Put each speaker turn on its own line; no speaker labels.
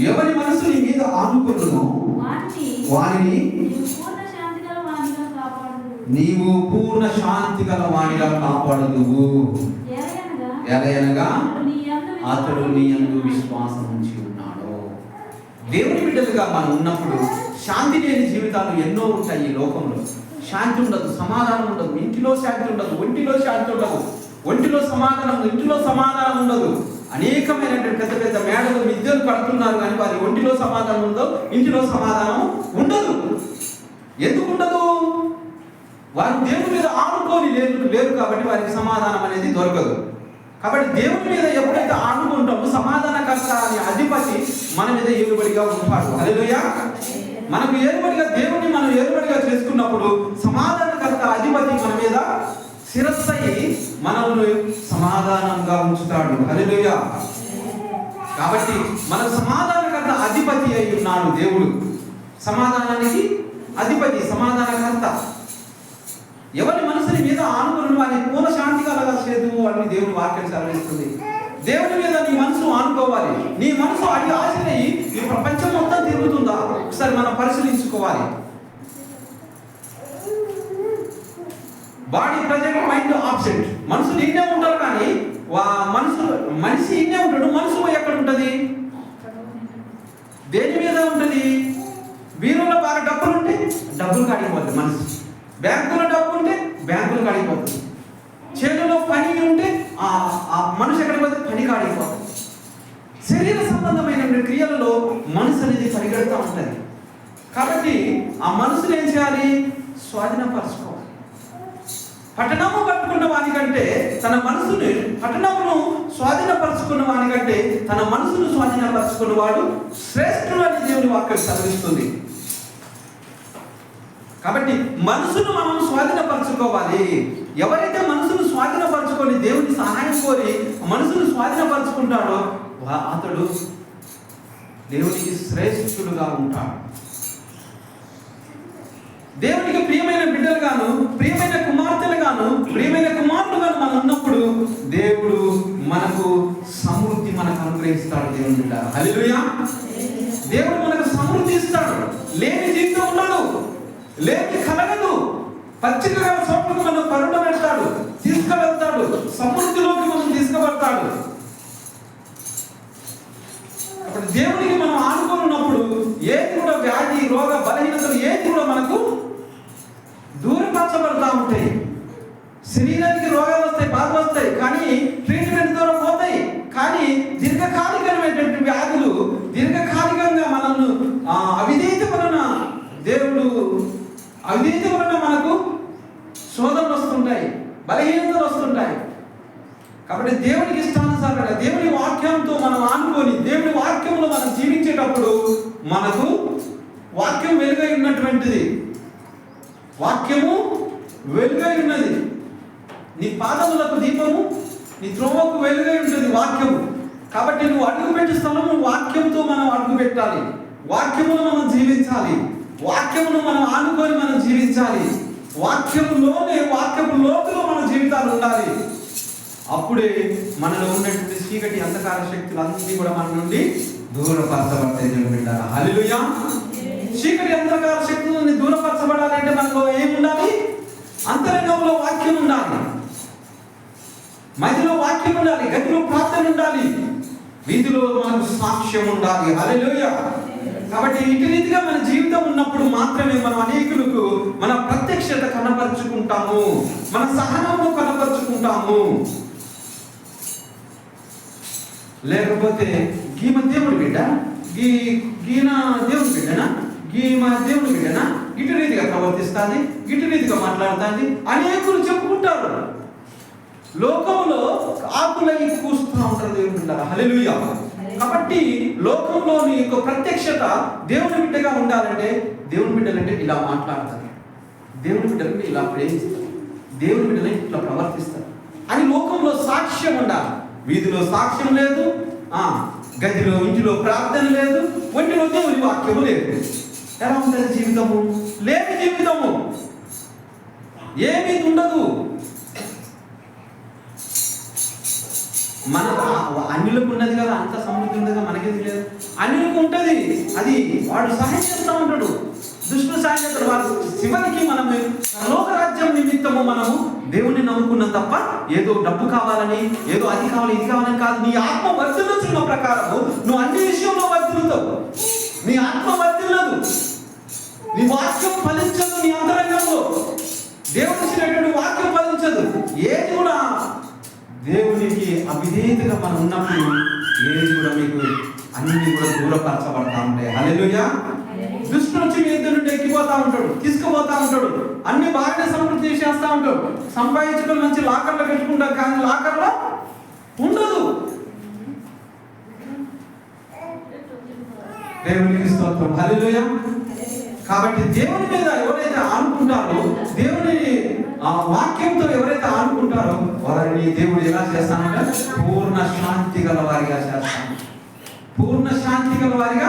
ఎవరి మనసు నీ మీద ఆనుకొనును వారిని నీవు పూర్ణ శాంతి గల వానిగా కాపాడుదువు. ఎలయనగా అతడు నీ యందు విశ్వాసం ఉంచి ఉన్నాడు. దేవుని బిడ్డలుగా మనం ఉన్నప్పుడు శాంతి లేని జీవితాలు ఎన్నో ఉంటాయి. ఈ లోకంలో శాంతి ఉండదు, సమాధానం ఉండదు. ఇంటిలో శాంతి ఉండదు, ఒంటిలో శాంతి ఉండదు. ఒంటిలో సమాధానం ఉండదు. అనేకమైనటువంటి పెద్ద పెద్ద మేడలు మిద్దెలు కడుతున్నారు, కానీ వారి ఒంటిలో సమాధానం ఉందో, ఇంటిలో సమాధానం ఉండదు. ఎందుకు ఉండదు? వారు దేవుని మీద ఆనుకొని లేరు కాబట్టి వారికి సమాధానం అనేది దొరకదు. కాబట్టి దేవుని మీద ఎప్పుడైతే ఆనుకుంటామో సమాధానకర్త అనే అధిపతి మన మీద ఏలుబడిగా ఉంటాడు. హల్లెలూయా. మనకు ఏలుబడిగా దేవుని మనం ఏలుబడిగా చేసుకున్నప్పుడు సమాధానకర్త అధిపతి మన మీద శిరస్సై మనల్ని సమాధానంగా ఉంచుతాడు. హల్లెలూయా. కాబట్టి మన సమాధానకర్త అధిపతి అయి ఉన్నాడు దేవుడు. సమాధానానికి అధిపతి, సమాధానకర్త. ఎవరి మనసుని మీద ఆనుకుని వారిని పూర్ణ శాంతి కలగలేదు అని దేవుని వాక్యం సెలవిస్తుంది. దేవుని మీద నీ మనసు ఆనుకోవాలి. నీ మనసు అడి ఆశనై ఈ ప్రపంచం మొత్తం తిరుగుతుందా? ఒకసారి మనం పరిశీలించుకోవాలి. Body present, mind absent. మనసు నిన్నే ఉంటారు, కానీ మనిషి ఇన్నే ఉంటాడు. మనసు ఎక్కడ ఉంటుంది? దేని మీద ఉంటుంది? బీరులో బాగా డబ్బులు ఉంటే డబ్బులు కాడిపోతుంది మనసు. బ్యాంకులో డబ్బు ఉంటే బ్యాంకులు కాడిపోతుంది. చేతుల్లో పని ఉంటే ఆ మనిషి ఎక్కడికి పోతే పని కాడిపోతుంది. శరీర సంబంధమైన క్రియలలో మనసు అనేది పరిగెడుతూ ఉంటుంది. కాబట్టి ఆ మనసును ఏం చేయాలి? స్వాధీనపరచుకోవాలి. పట్టణము కట్టుకున్న వానికంటే తన మనసుని, పట్టణమును స్వాధీనపరచుకున్న వానికంటే తన మనసును స్వాధీనపరచుకున్న వాడు శ్రేష్ఠుడు అని దేవుని వాక్యం సెలవిస్తుంది. కాబట్టి మనసును మనం స్వాధీనపరచుకోవాలి. ఎవరైతే మనసును స్వాధీనపరచుకొని దేవుని సహాయం కోరి మనసును స్వాధీనపరచుకుంటాడో అతడు దేవునికి శ్రేష్ఠుడుగా ఉంటాడు. దేవునికి ప్రియమైన బిడ్డలుగాను, ప్రియమైన కుమార్తెలుగాను, ప్రియమైన కుమారులుగాను మనం ఉన్నప్పుడు దేవుడు మనకు సమృద్ధి మనకు అనుగ్రహిస్తాడు. దేవుని బిడ్డ, హల్లెలూయా. దేవుడు మనకు సమృద్ధి ఇస్తాడు. లేని జీవితం ఉండదు, లేని కలగదు. పచ్చిక గల చోట్లకు మనం కరుణ పెడతాడు, తీసుకువెళ్తాడు. సమృద్ధిలోకి మనం తీసుకువెళ్తాడు. అప్పుడు దేవునికి మనం ఆనుకున్నప్పుడు ఏది కూడా వ్యాధి, రోగ, బలహీనతలు ఏది కూడా మనకు దూరపరచబడతా ఉంటాయి. శరీరానికి రోగాలు వస్తాయి, బాధలు వస్తాయి, కానీ ట్రీట్మెంట్ ద్వారా పోతాయి. కానీ దీర్ఘకాలికమైనటువంటి వ్యాధులు, దీర్ఘకాలికంగా మనల్ని అవిధేయత వలన మనకు శోధనలు వస్తుంటాయి, బలహీనతలు వస్తుంటాయి. కాబట్టి దేవునికి ఇష్టానుసారంగా దేవుని వాక్యంతో మనం ఆనుకొని దేవుని వాక్యంలో మనం జీవించేటప్పుడు మనకు వాక్యం వెలుగై ఉన్నటువంటిది. వాక్యము వెలుగై ఉన్నది. నీ పాదములకు దీపము, నీ త్రోవకు వెలుగై ఉంటుంది వాక్యము. కాబట్టి నువ్వు అడుగుపెట్టే స్థలము వాక్యంతో మనం అడుగు పెట్టాలి. వాక్యమును మనం జీవించాలి. వాక్యమును మనం ఆనుకొని మనం జీవించాలి. వాక్యములోనే, వాక్యపు లోతులో మన జీవితాలు ఉండాలి. అప్పుడే మనలో ఉన్నటువంటి చీకటి అంధకార శక్తులు అన్నీ కూడా మన నుండి దూరపరచబడతాయి. వింటారా? హల్లెలూయా. చీకటి అంధకార శక్తులని దూరపరచబడాలంటే మనలో ఏముండాలి? అంతరంగంలో వాక్యం ఉండాలి, మధ్యలో వాక్యం ఉండాలి, గదిలో ప్రార్థన ఉండాలి, వీధిలో మనకు సాక్ష్యం ఉండాలి. హల్లెలూయా. కాబట్టి ఇటు రీతిగా మన జీవితం ఉన్నప్పుడు మాత్రమే మనం అనేకులకు మన ప్రత్యక్షత కనపరుచుకుంటాము, మన సహనము కనపరుచుకుంటాము. లేకపోతే గీమ దేవుడి బిడ్డ, గీన దేవుడి బిడ్డనా, గీమ దేవుడి బిడ్డనా, ఇటు రీతిగా ప్రవర్తిస్తుంది, ఇటు రీతిగా మాట్లాడుతుంది అనేకులు చెప్పుకుంటారు. లోకంలో ఆకులై కూస్తూ ఉంటారు దేవుని బిడ్డ. హల్లెలూయా. కాబట్టి లోకంలో నీ యొక్క ప్రత్యక్షత దేవుని బిడ్డగా ఉండాలంటే దేవుని బిడ్డలంటే ఇలా మాట్లాడతారు, దేవుని బిడ్డలంటే ఇలా ప్రేమిస్తారు, దేవుని బిడ్డలంటే ఇట్లా ప్రవర్తిస్తారు అని లోకంలో సాక్ష్యం ఉండాలి. వీధిలో సాక్ష్యం లేదు, గదిలో ఇంటిలో ప్రార్థన లేదు, ఒంటిలో దేవుని వాక్యము లేదు. ఎలా ఉంటుంది జీవితము? లేని జీవితము, ఏమీ ఉండదు. మనకు అన్యులకు ఉన్నది కదా, అంత సమృద్ధి ఉంది కదా, మనకేది లేదు. అన్యులకు ఉంటుంది, అది వాడు సహాయం చేస్తూ ఉంటాడు, దుష్టుడు సహాయం చేస్తాడు. వాడు చివరికి మనము లోకరాజ్యం నిమిత్తము మనము దేవుణ్ణి నమ్ముకున్నాం తప్ప ఏదో డబ్బు కావాలని, ఏదో అది కావాలి ఇది కావాలని కాదు. నీ ఆత్మ వర్ధిల్లుతున్న ప్రకారము నువ్వు అన్ని విషయంలో వర్ధిల్లుతావు. నీ ఆత్మ వర్ధిల్లదు, నీ వాక్యం ఫలించదు. నీ అంతరంగంలో దేవుని ఇచ్చినటువంటి వాక్యం ఫలించదు. ఏది కూడా దేవునికి అవిధేయతగా మనం ఉన్నప్పుడు ఏది కూడా మీకు అన్ని కూడా దూరపరచబడతా ఉంటాయి. హల్లెలూయా. దుష్టుడు వచ్చి మీ ఇద్దరు నుండి ఎక్కిపోతా ఉంటాడు, తీసుకుపోతా ఉంటాడు, అన్ని బాగానే సమృద్ధి చేసేస్తా ఉంటాడు. సంపాదించుకొని మంచి లాకర్లో పెట్టుకుంటారు, కానీ లాకర్లో ఉండదు. దేవునికి స్తోత్రం. హల్లెలూయా. కాబట్టి దేవుని మీద ఎవరైతే ఆనుకుంటారో, దేవుని వాక్యంతో ఎవరైతే ఆనుకుంటారో వారిని దేవుడు ఎలా చేస్తానంటే పూర్ణ శాంతి గల వారిగా చేస్తాను. పూర్ణ శాంతి గల వారిగా